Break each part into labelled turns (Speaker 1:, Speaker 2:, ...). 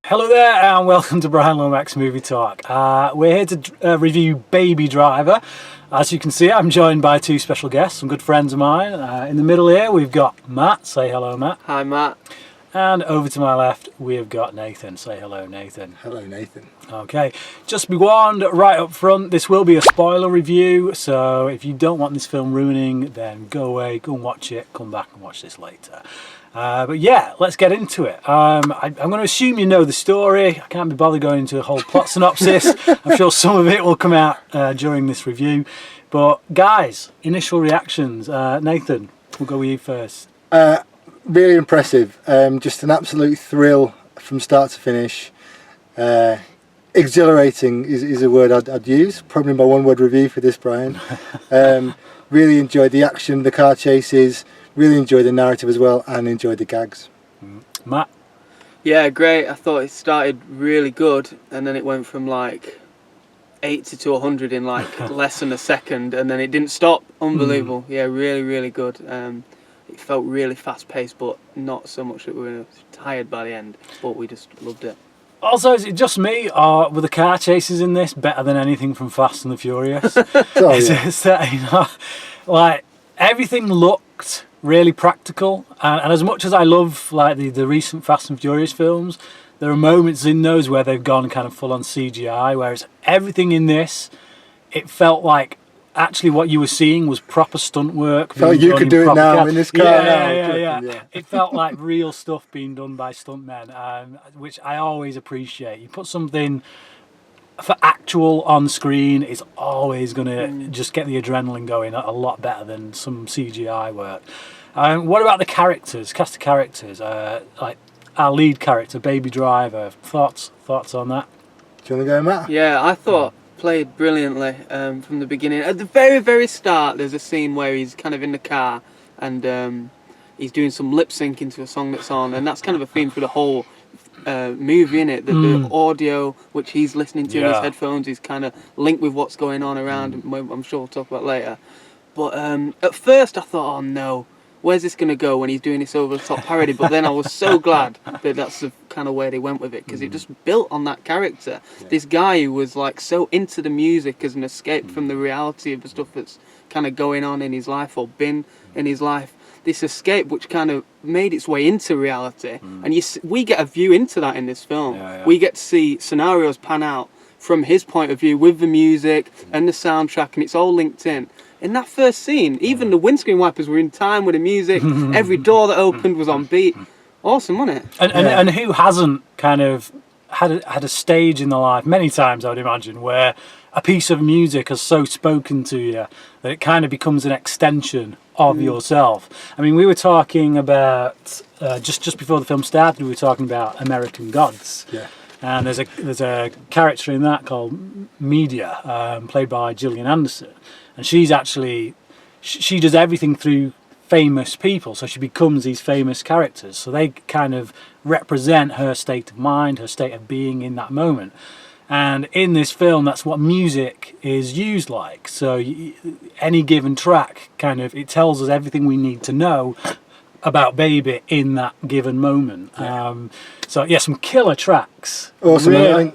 Speaker 1: Hello there and welcome to Brian Lomax's Movie Talk. We're here to review Baby Driver. As you can see, I'm joined by two special guests, some good friends of mine. In the middle here we've got Matt. Say hello, Matt.
Speaker 2: Hi, Matt.
Speaker 1: And over to my left we've got Nathan. Say hello, Nathan.
Speaker 3: Hello, Nathan.
Speaker 1: Okay, just be warned right up front, this will be a spoiler review, so if you don't want this film ruining, then go away, go and watch it, come back and watch this later. But yeah, let's get into it. I'm going to assume you know the story. I can't be bothered going into a whole plot synopsis. I'm sure some of it will come out during this review. But guys, initial reactions. Nathan, we'll go with you first.
Speaker 3: Really impressive. Just an absolute thrill from start to finish. Exhilarating is a word I'd use. Probably my one-word review for this, Brian. Really enjoyed the action, the car chases. Really enjoyed the narrative as well, and enjoyed the gags.
Speaker 1: Matt?
Speaker 2: Yeah, great. I thought it started really good, and then it went from like 80 to 100 in like less than a second, and then it didn't stop. Unbelievable. Yeah, really, really good. It felt really fast-paced, but not so much that we were tired by the end, but we just loved it.
Speaker 1: Also, is it just me, or were the car chases in this better than anything from Fast and the Furious?
Speaker 3: Oh, yeah.
Speaker 1: It's that, you know, like, everything looked really practical, and as much as I love like the recent Fast and Furious films, there are moments in those where they've gone kind of full on CGI, whereas everything in this, it felt like actually what you were seeing was proper stunt work.
Speaker 3: Felt you could do it now in this car.
Speaker 1: Yeah. It felt like real stuff being done by stuntmen, which I always appreciate. You put something for actual on screen, it's always going to just get the adrenaline going a lot better than some CGI work. What about the characters, cast of characters? Like our lead character, Baby Driver. Thoughts on that?
Speaker 3: Do you want to go, Matt?
Speaker 2: Yeah, I thought played brilliantly from the beginning. At the very, very start, there's a scene where he's kind of in the car and he's doing some lip syncing to a song that's on, and that's kind of a theme for the whole movie, in it, that the audio which he's listening to in his headphones is kind of linked with what's going on around. I'm sure we'll talk about later. But at first I thought, oh no, where's this going to go when he's doing this over the top parody? But then I was so glad that that's the kind of way they went with it, because it just built on that character. This guy who was like so into the music as an escape from the reality of the stuff that's kind of going on in his life or been in his life. This escape which kind of made its way into reality, and we get a view into that in this film. We get to see scenarios pan out from his point of view with the music and the soundtrack, and it's all linked in. In that first scene, even the windscreen wipers were in time with the music. Every door that opened was on beat. Awesome, wasn't it?
Speaker 1: And who hasn't kind of had a stage in their life many times, I would imagine, where a piece of music has so spoken to you that it kind of becomes an extension of yourself. I mean, we were talking about just before the film started, we were talking about American Gods.
Speaker 3: Yeah.
Speaker 1: And there's a character in that called Media, played by Gillian Anderson, and she's actually she does everything through famous people, so she becomes these famous characters. So they kind of represent her state of mind, her state of being in that moment. And in this film, that's what music is used like. So any given track, kind of, it tells us everything we need to know about Baby in that given moment. So yeah, some killer tracks.
Speaker 3: Awesome.
Speaker 1: Really.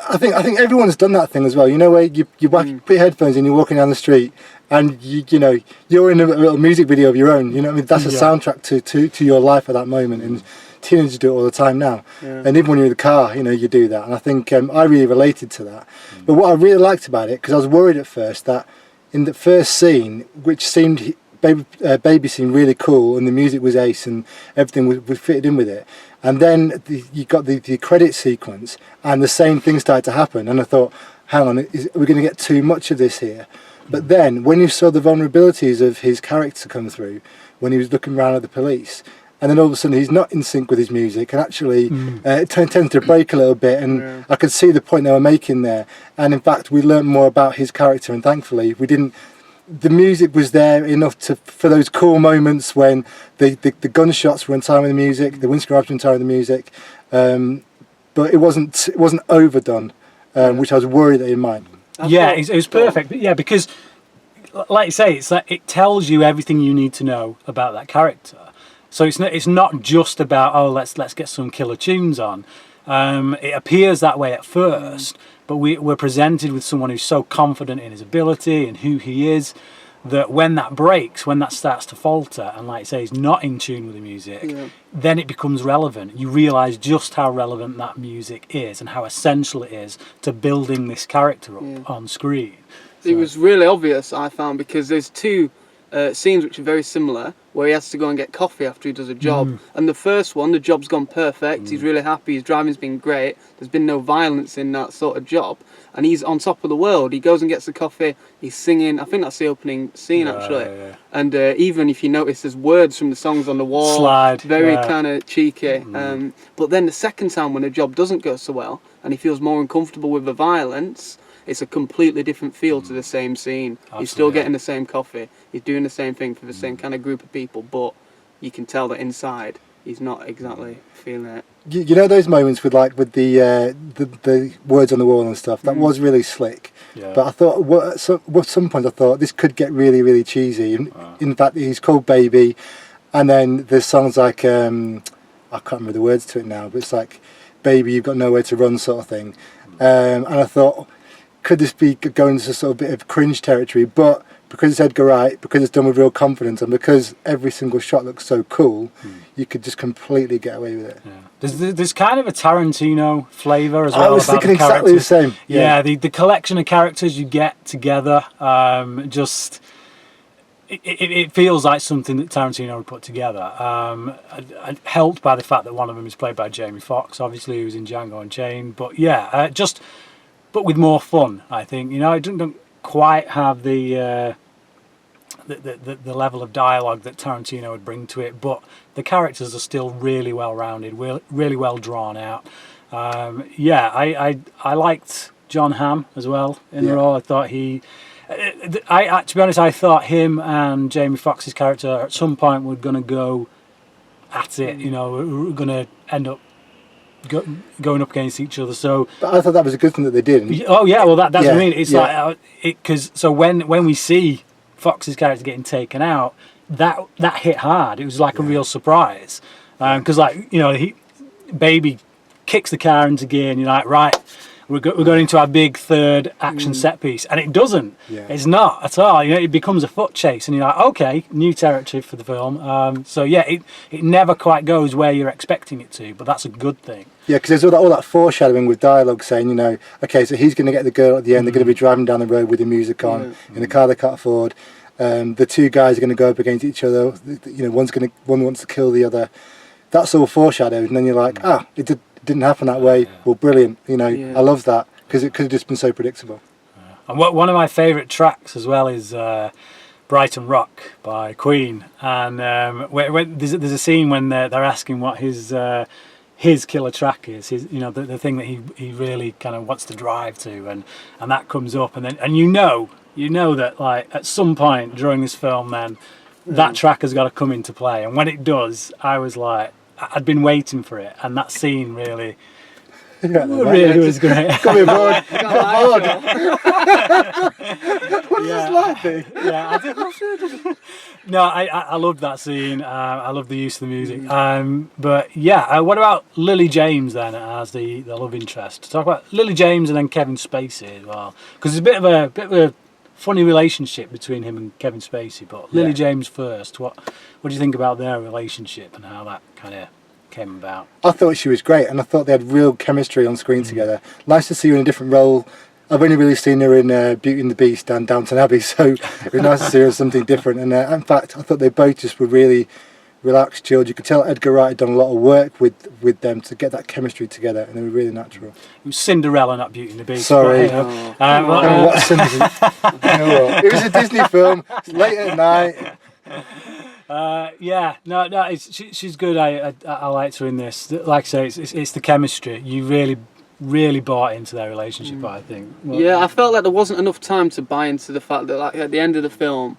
Speaker 3: I think everyone's done that thing as well. You know, where you put your headphones in, you're walking down the street, and you know you're in a little music video of your own. You know, what I mean, that's a soundtrack to your life at that moment. And teenagers do it all the time now, and even when you're in the car, you know, you do that. And I think I really related to that. But what I really liked about it, because I was worried at first that in the first scene, which seemed Baby seemed really cool, and the music was ace, and everything was fitted in with it. And then you got the credit sequence, and the same thing started to happen. And I thought, hang on, are we going to get too much of this here? But then when you saw the vulnerabilities of his character come through, when he was looking around at the police, and then all of a sudden he's not in sync with his music, and actually it tends to break a little bit, and I could see the point they were making there. And in fact, we learned more about his character, and thankfully we didn't. The music was there enough for those cool moments when the gunshots were in time with the music, the windscreen wipers were in time with the music, but it wasn't overdone, which I was worried that it might.
Speaker 1: It was perfect. Yeah, because like you say, it's like it tells you everything you need to know about that character. So it's not just about, oh, let's get some killer tunes on. It appears that way at first, but we're presented with someone who's so confident in his ability and who he is, that when that breaks, when that starts to falter, and like I say, he's not in tune with the music, then it becomes relevant. You realise just how relevant that music is and how essential it is to building this character up on screen. So.
Speaker 2: It was really obvious, I found, because there's two scenes which are very similar, where he has to go and get coffee after he does a job. And the first one, the job's gone perfect, he's really happy, his driving's been great, there's been no violence in that sort of job, and he's on top of the world. He goes and gets the coffee, he's singing, I think that's the opening scene actually. And even if you notice, there's words from the songs on the wall.
Speaker 1: Slide.
Speaker 2: Very kind of cheeky. But then the second time when the job doesn't go so well, and he feels more uncomfortable with the violence, it's a completely different feel to the same scene. Absolutely. He's still getting the same coffee. He's doing the same thing for the same kind of group of people, but you can tell that inside he's not exactly feeling it.
Speaker 3: You know those moments with the words on the wall and stuff. That was really slick. Yeah. But I thought, at some point, I thought this could get really, really cheesy. In fact, he's called Baby, and then there's songs like I can't remember the words to it now, but it's like Baby, you've got nowhere to run, sort of thing. And I thought, could this be going into sort of a bit of cringe territory? But because it's Edgar Wright, because it's done with real confidence, and because every single shot looks so cool, you could just completely get away with it.
Speaker 1: Yeah. There's kind of a Tarantino flavour as well.
Speaker 3: I was thinking exactly the same.
Speaker 1: Yeah, the collection of characters you get together, it feels like something that Tarantino would put together. Helped by the fact that one of them is played by Jamie Foxx, obviously, who's in Django Unchained. But yeah, but with more fun, I think. You know, it don't quite have the level of dialogue that Tarantino would bring to it, but the characters are still really well rounded, really well drawn out. I liked Jon Hamm as well in the role. I thought to be honest, I thought him and Jamie Foxx's character at some point were going to go at it. You know, we're going to end up going up against each other. So,
Speaker 3: but I thought that was a good thing that they did.
Speaker 1: Oh yeah, well that's what I mean. It's like because when we see Fox's character getting taken out, that hit hard. It was like a real surprise, because Baby kicks the car into gear, and you're like, right, we're going into our big third action set piece, and it doesn't. It's not at all. You know, it becomes a foot chase, and you're like, okay, new territory for the film. So yeah, it never quite goes where you're expecting it to, but that's a good thing. Yeah,
Speaker 3: because there's all that foreshadowing with dialogue saying, you know, okay, so he's going to get the girl at the end. They're going to be driving down the road with the music on in a car they can't afford. The two guys are going to go up against each other. You know, one wants to kill the other. That's all foreshadowed, and then you're like, it didn't happen that way. Well, brilliant. You know, I love that because it could have just been so predictable.
Speaker 1: And one of my favourite tracks as well is Brighton Rock by Queen, and there's a scene when they're asking what his killer track is, the thing that he really kind of wants to drive to, and that comes up, and you know that like at some point during this film then that track has got to come into play, and when it does, I was like, I'd been waiting for it, and that scene really was great.
Speaker 3: Got me aboard. What does this like?
Speaker 1: Yeah, no, I loved that scene. I love the use of the music. But yeah, what about Lily James then as the love interest? Talk about Lily James and then Kevin Spacey as well, because there's a bit of a funny relationship between him and Kevin Spacey. But Lily James first. What do you think about their relationship and how that kind of came about?
Speaker 3: I thought she was great, and I thought they had real chemistry on screen together. Nice to see her in a different role. I've only really seen her in Beauty and the Beast and Downton Abbey, so it was nice to see her in something different. And in fact, I thought they both just were really relaxed, chilled. You could tell Edgar Wright had done a lot of work with them to get that chemistry together, and they were really natural.
Speaker 1: It was Cinderella, not Beauty and the Beast.
Speaker 3: Sorry. What Cinderella? It was a Disney film. It's late at night.
Speaker 1: She's good. I liked her in this. Like I say, it's the chemistry. You really bought into their relationship, I think.
Speaker 2: I felt like there wasn't enough time to buy into the fact that, like, at the end of the film,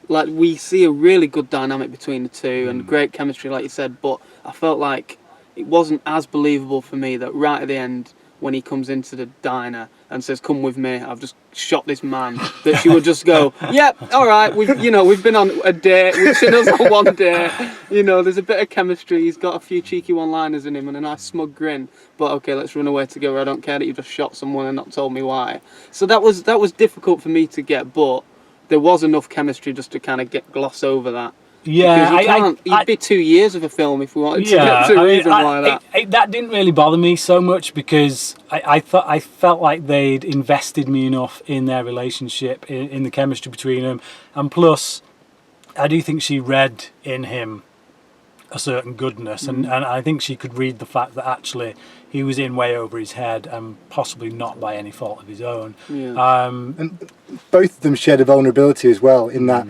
Speaker 2: like, we see a really good dynamic between the two and great chemistry, like you said, but I felt like it wasn't as believable for me that right at the end, when he comes into the diner and says, "Come with me, I've just shot this man," that she would just go, "Yep, all right, we've been on a date, we've seen us on one date, there's a bit of chemistry, he's got a few cheeky one-liners in him and a nice smug grin, but okay, let's run away together, I don't care that you've just shot someone and not told me why." So that was difficult for me to get, but there was enough chemistry just to kind of gloss over that.
Speaker 1: Yeah,
Speaker 2: because it'd be 2 years of a film if we wanted to get to a reason like that.
Speaker 1: That didn't really bother me so much because I felt like they'd invested me enough in their relationship, in the chemistry between them, and plus, I do think she read in him a certain goodness, and I think she could read the fact that actually he was in way over his head and possibly not by any fault of his own.
Speaker 2: Yeah.
Speaker 3: And both of them shared a vulnerability as well, in that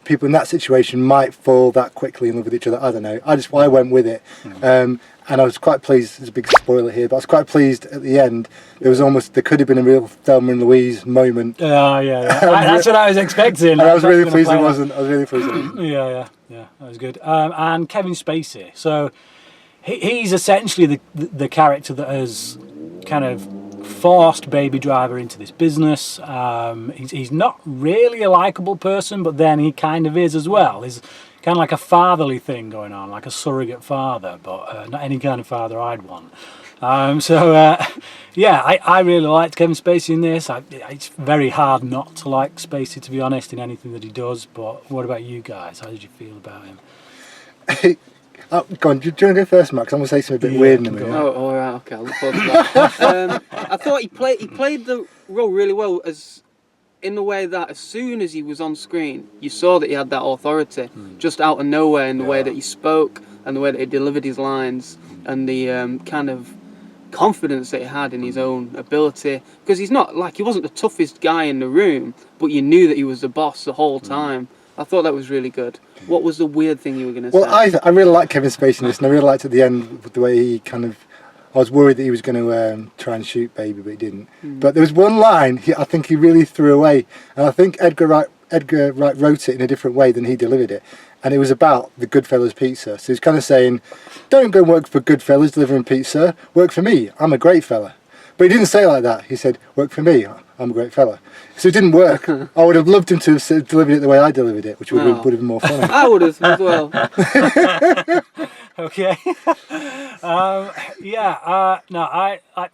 Speaker 3: people in that situation might fall that quickly in love with each other. I don't know. I went with it. And I was quite pleased, there's a big spoiler here, but I was quite pleased at the end. There could have been a real Thelma and Louise moment.
Speaker 1: Yeah. That's what I was expecting.
Speaker 3: And I was really pleased it wasn't. I was really pleased it wasn't.
Speaker 1: Yeah, that was good. And Kevin Spacey. So he's essentially the character that has kind of forced Baby Driver into this business. He's not really a likable person, but then he kind of is as well. He's kind of like a fatherly thing going on, like a surrogate father, but not any kind of father I'd want. I really liked Kevin Spacey in this. It's very hard not to like Spacey, to be honest, in anything that he does. But what about you guys? How did you feel about him?
Speaker 3: Go on, do you want to go first, Max? I'm going to say something a bit weird in a minute.
Speaker 2: Oh, all right, okay, I look forward to that. I thought he played the role really well, as in the way that as soon as he was on screen, you saw that he had that authority, just out of nowhere, in the way that he spoke and the way that he delivered his lines, and the kind of confidence that he had in his own ability. Because he wasn't the toughest guy in the room, but you knew that he was the boss the whole time. I thought that was really good. What was the weird thing you were going to say?
Speaker 3: Well, I really liked Kevin Spacey in this, and I really liked at the end the way he kind of... I was worried that he was going to try and shoot Baby, but he didn't. But there was one line I think he really threw away, and I think Edgar Wright wrote it in a different way than he delivered it, and it was about the Goodfellas pizza. So he's kind of saying, don't go work for Goodfellas delivering pizza, work for me, I'm a great fella. But he didn't say it like that. He said, work for me, I'm a great fella. So it didn't work. I would have loved him to have delivered it the way I delivered it, which would have been more funny.
Speaker 2: I would have as well.
Speaker 1: Okay.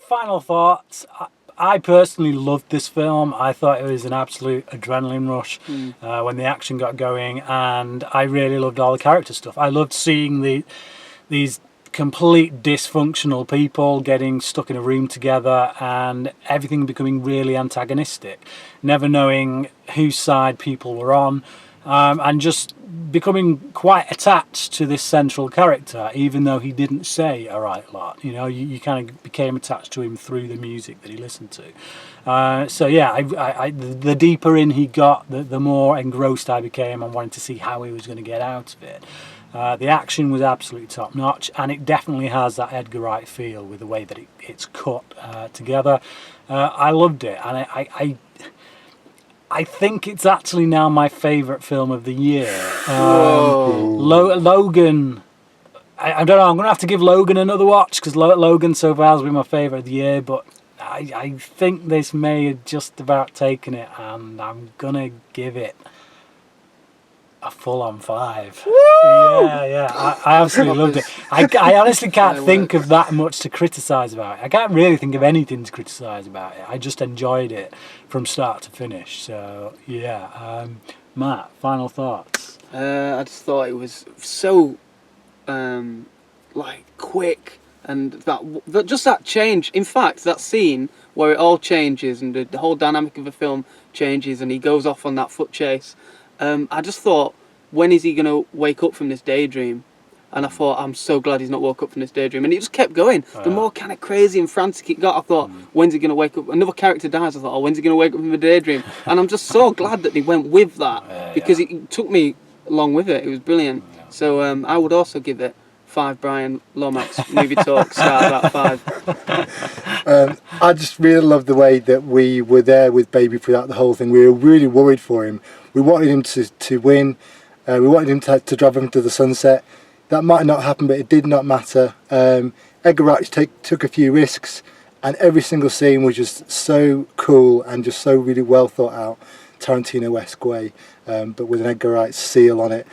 Speaker 1: Final thoughts. I personally loved this film. I thought it was an absolute adrenaline rush when the action got going, and I really loved all the character stuff. I loved seeing these complete dysfunctional people getting stuck in a room together and everything becoming really antagonistic, never knowing whose side people were on, and just becoming quite attached to this central character, even though he didn't say a right lot. You kind of became attached to him through the music that he listened to. The deeper in he got, the more engrossed I became and wanted to see how he was going to get out of it. The action was absolutely top notch, and it definitely has that Edgar Wright feel with the way that it's cut together. I loved it, and I think it's actually now my favourite film of the year. Logan, I don't know, I'm going to have to give Logan another watch, because Logan so far has been my favourite of the year, but I think this may have just about taken it, and I'm going to give it a full-on 5. Woo! Yeah. I absolutely loved it. I honestly can't think of that much to criticise about it. I can't really think of anything to criticise about it. I just enjoyed it from start to finish. So, Matt, final thoughts?
Speaker 2: I just thought it was so, quick, and that change. In fact, that scene where it all changes and the whole dynamic of the film changes, and he goes off on that foot chase. I just thought, when is he going to wake up from this daydream? And I thought, I'm so glad he's not woke up from this daydream. And it just kept going. The more kind of crazy and frantic it got, I thought, when's he going to wake up? Another character dies, I thought, when's he going to wake up from the daydream? And I'm just so glad that they went with that, because it took me along with it. It was brilliant. So I would also give it 5 Brian Lomax movie talks out of 5.
Speaker 3: I just really loved the way that we were there with Baby throughout the whole thing. We were really worried for him. We wanted him to win. We wanted him to drive him to the sunset. That might not happen, but it did not matter. Edgar Wright took a few risks, and every single scene was just so cool and just so really well thought out, Tarantino-esque way, but with an Edgar Wright seal on it.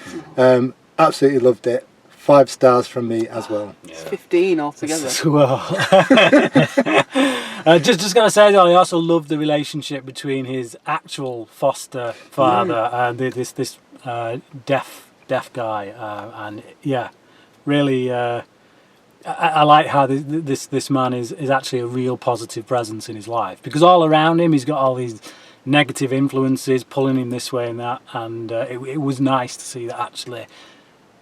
Speaker 3: Absolutely loved it. 5 stars from me as well.
Speaker 2: It's 15 altogether.
Speaker 1: Well, just gonna say that I also love the relationship between his actual foster father and this deaf guy, and yeah, really. I like how this man is actually a real positive presence in his life, because all around him he's got all these negative influences pulling him this way and that, and it was nice to see that actually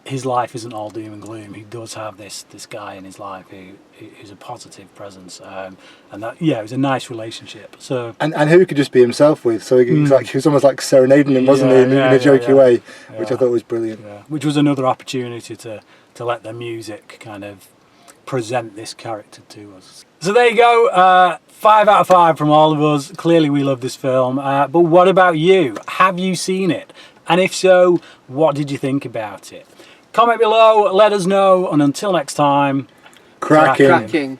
Speaker 1: his life isn't all doom and gloom. He does have this guy in his life who's a positive presence, and that it was a nice relationship. So
Speaker 3: and who he could just be himself with. So he was almost like serenading him, wasn't he, in a jokey way, which I thought was brilliant.
Speaker 1: Yeah. Which was another opportunity to let their music kind of present this character to us. So there you go. 5 out of 5 from all of us. Clearly we love this film. But what about you? Have you seen it? And if so, what did you think about it? Comment below, let us know, and until next time,
Speaker 3: Cracking.
Speaker 2: Cracking.